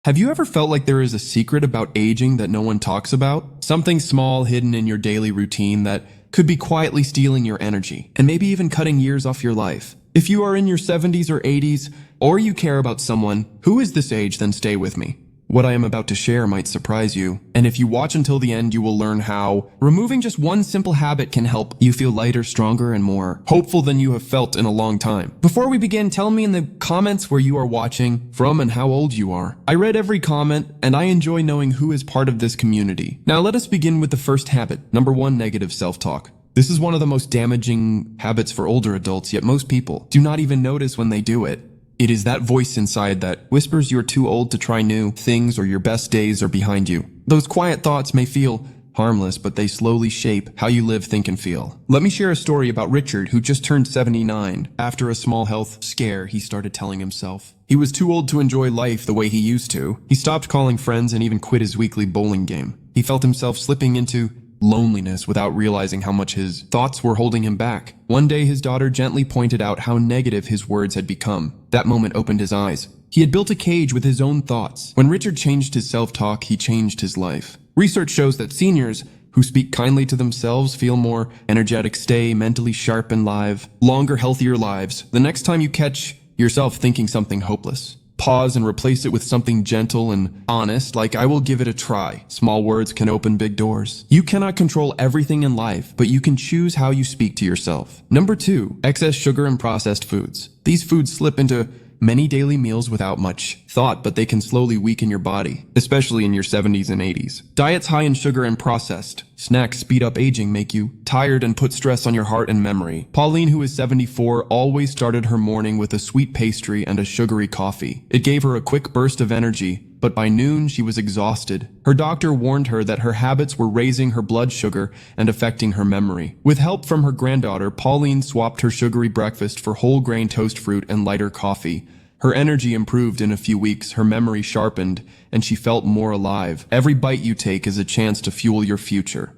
Have you ever felt like there is a secret about aging that no one talks about? Something small hidden in your daily routine that could be quietly stealing your energy and maybe even cutting years off your life. If you are in your 70s or 80s, or you care about someone who is this age, then stay with me. What I am about to share might surprise you, and if you watch until the end, you will learn how removing just one simple habit can help you feel lighter, stronger, and more hopeful than you have felt in a long time. Before we begin, tell me in the comments where you are watching from and how old you are. I read every comment, and I enjoy knowing who is part of this community. Now let us begin with the first habit. Number 1, negative self-talk. This is one of the most damaging habits for older adults, yet most people do not even notice when they do it. It is that voice inside that whispers you're too old to try new things or your best days are behind you. Those quiet thoughts may feel harmless, but they slowly shape how you live, think, and feel. Let me share a story about Richard, who just turned 79. After a small health scare, he started telling himself he was too old to enjoy life the way he used to. He stopped calling friends and even quit his weekly bowling game. He felt himself slipping into loneliness without realizing how much his thoughts were holding him back. One day, his daughter gently pointed out how negative his words had become. That moment opened his eyes. He had built a cage with his own thoughts. When Richard changed his self-talk, he changed his life. Research shows that seniors who speak kindly to themselves feel more energetic, stay mentally sharp and live longer, healthier lives. The next time you catch yourself thinking something hopeless, pause and replace it with something gentle and honest, like "I will give it a try." Small words can open big doors. You cannot control everything in life, but you can choose how you speak to yourself. Number 2, excess sugar and processed foods. These foods slip into many daily meals without much thought, but they can slowly weaken your body, especially in your 70s and 80s. Diets high in sugar and processed snacks speed up aging, make you tired, and put stress on your heart and memory. Pauline, who is 74, always started her morning with a sweet pastry and a sugary coffee. It gave her a quick burst of energy, but by noon she was exhausted. Her doctor warned her that her habits were raising her blood sugar and affecting her memory. With help from her granddaughter, Pauline swapped her sugary breakfast for whole grain toast fruit and lighter coffee. Her energy improved in a few weeks, her memory sharpened, and she felt more alive. Every bite you take is a chance to fuel your future.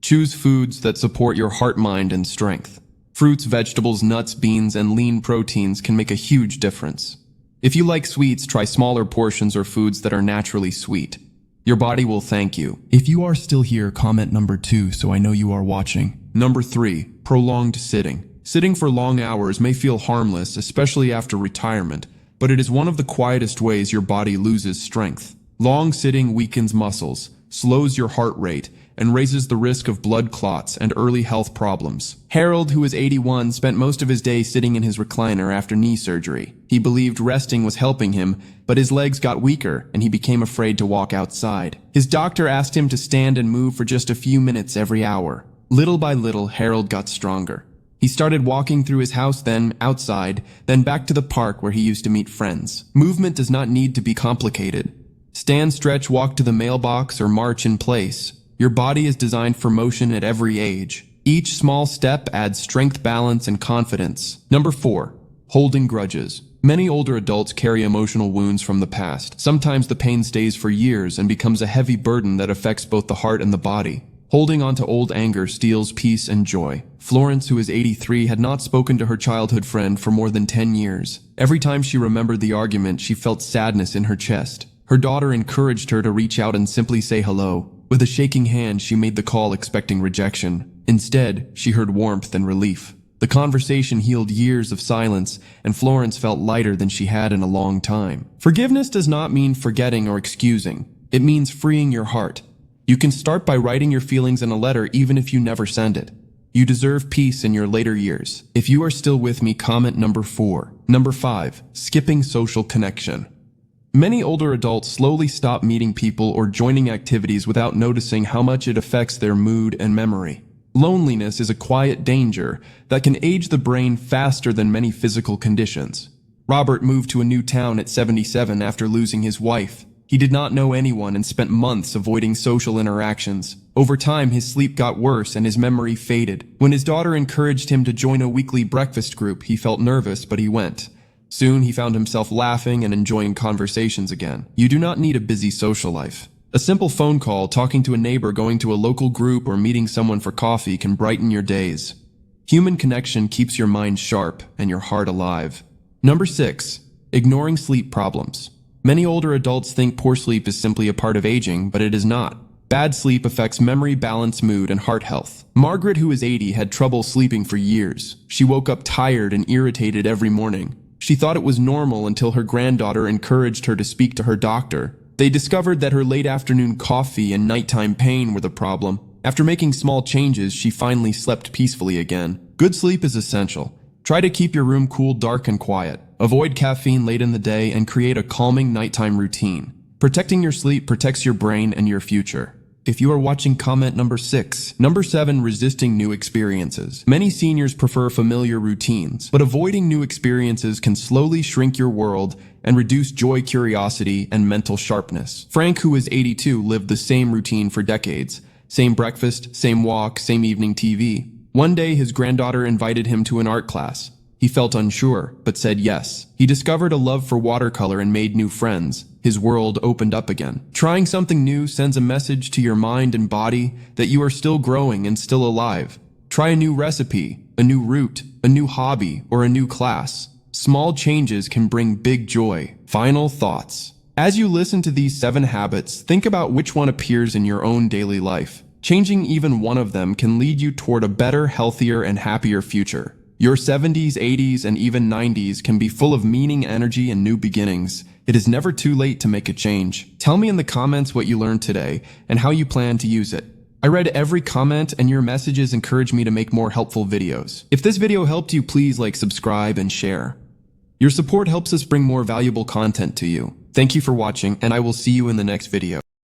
Choose foods that support your heart, mind, and strength. Fruits, vegetables, nuts, beans, and lean proteins can make a huge difference. If you like sweets, try smaller portions or foods that are naturally sweet. Your body will thank you. If you are still here, comment number 2 so I know you are watching. Number 3, prolonged sitting. Sitting for long hours may feel harmless, especially after retirement, but it is one of the quietest ways your body loses strength. Long sitting weakens muscles, slows your heart rate, and raises the risk of blood clots and early health problems. Harold, who is 81, spent most of his day sitting in his recliner after knee surgery. He believed resting was helping him, but his legs got weaker and he became afraid to walk outside. His doctor asked him to stand and move for just a few minutes every hour. Little by little, Harold got stronger. He started walking through his house, then outside, then back to the park where he used to meet friends. Movement does not need to be complicated. Stand, stretch, walk to the mailbox, or march in place. Your body is designed for motion at every age. Each small step adds strength, balance, and confidence. Number 4, holding grudges. Many older adults carry emotional wounds from the past. Sometimes the pain stays for years and becomes a heavy burden that affects both the heart and the body. Holding on to old anger steals peace and joy. Florence, who is 83, had not spoken to her childhood friend for more than 10 years. Every time she remembered the argument, she felt sadness in her chest. Her daughter encouraged her to reach out and simply say hello. With a shaking hand, she made the call expecting rejection. Instead, she heard warmth and relief. The conversation healed years of silence, and Florence felt lighter than she had in a long time. Forgiveness does not mean forgetting or excusing. It means freeing your heart. You can start by writing your feelings in a letter even if you never send it. You deserve peace in your later years. If you are still with me, comment number 4. Number 5, skipping social connection. Many older adults slowly stop meeting people or joining activities without noticing how much it affects their mood and memory. Loneliness is a quiet danger that can age the brain faster than many physical conditions. Robert moved to a new town at 77 after losing his wife. He did not know anyone and spent months avoiding social interactions. Over time, his sleep got worse and his memory faded. When his daughter encouraged him to join a weekly breakfast group, he felt nervous, but he went. Soon, he found himself laughing and enjoying conversations again. You do not need a busy social life. A simple phone call, talking to a neighbor, going to a local group, or meeting someone for coffee can brighten your days. Human connection keeps your mind sharp and your heart alive. Number 6, ignoring sleep problems. Many older adults think poor sleep is simply a part of aging, but it is not. Bad sleep affects memory, balance, mood, and heart health. Margaret, who is 80, had trouble sleeping for years. She woke up tired and irritated every morning. She thought it was normal until her granddaughter encouraged her to speak to her doctor. They discovered that her late afternoon coffee and nighttime pain were the problem. After making small changes, she finally slept peacefully again. Good sleep is essential. Try to keep your room cool, dark, and quiet. Avoid caffeine late in the day and create a calming nighttime routine. Protecting your sleep protects your brain and your future. If you are watching, comment number 6. Number 7, resisting new experiences. Many seniors prefer familiar routines, but avoiding new experiences can slowly shrink your world and reduce joy, curiosity, and mental sharpness. Frank, who is 82, lived the same routine for decades. Same breakfast, same walk, same evening TV. One day, his granddaughter invited him to an art class. He felt unsure, but said yes. He discovered a love for watercolor and made new friends. His world opened up again. Trying something new sends a message to your mind and body that you are still growing and still alive. Try a new recipe, a new route, a new hobby, or a new class. Small changes can bring big joy. Final thoughts. As you listen to these 7 habits, think about which one appears in your own daily life. Changing even one of them can lead you toward a better, healthier, and happier future. Your 70s, 80s, and even 90s can be full of meaning, energy, and new beginnings. It is never too late to make a change. Tell me in the comments what you learned today and how you plan to use it. I read every comment, and your messages encourage me to make more helpful videos. If this video helped you, please like, subscribe, and share. Your support helps us bring more valuable content to you. Thank you for watching, and I will see you in the next video.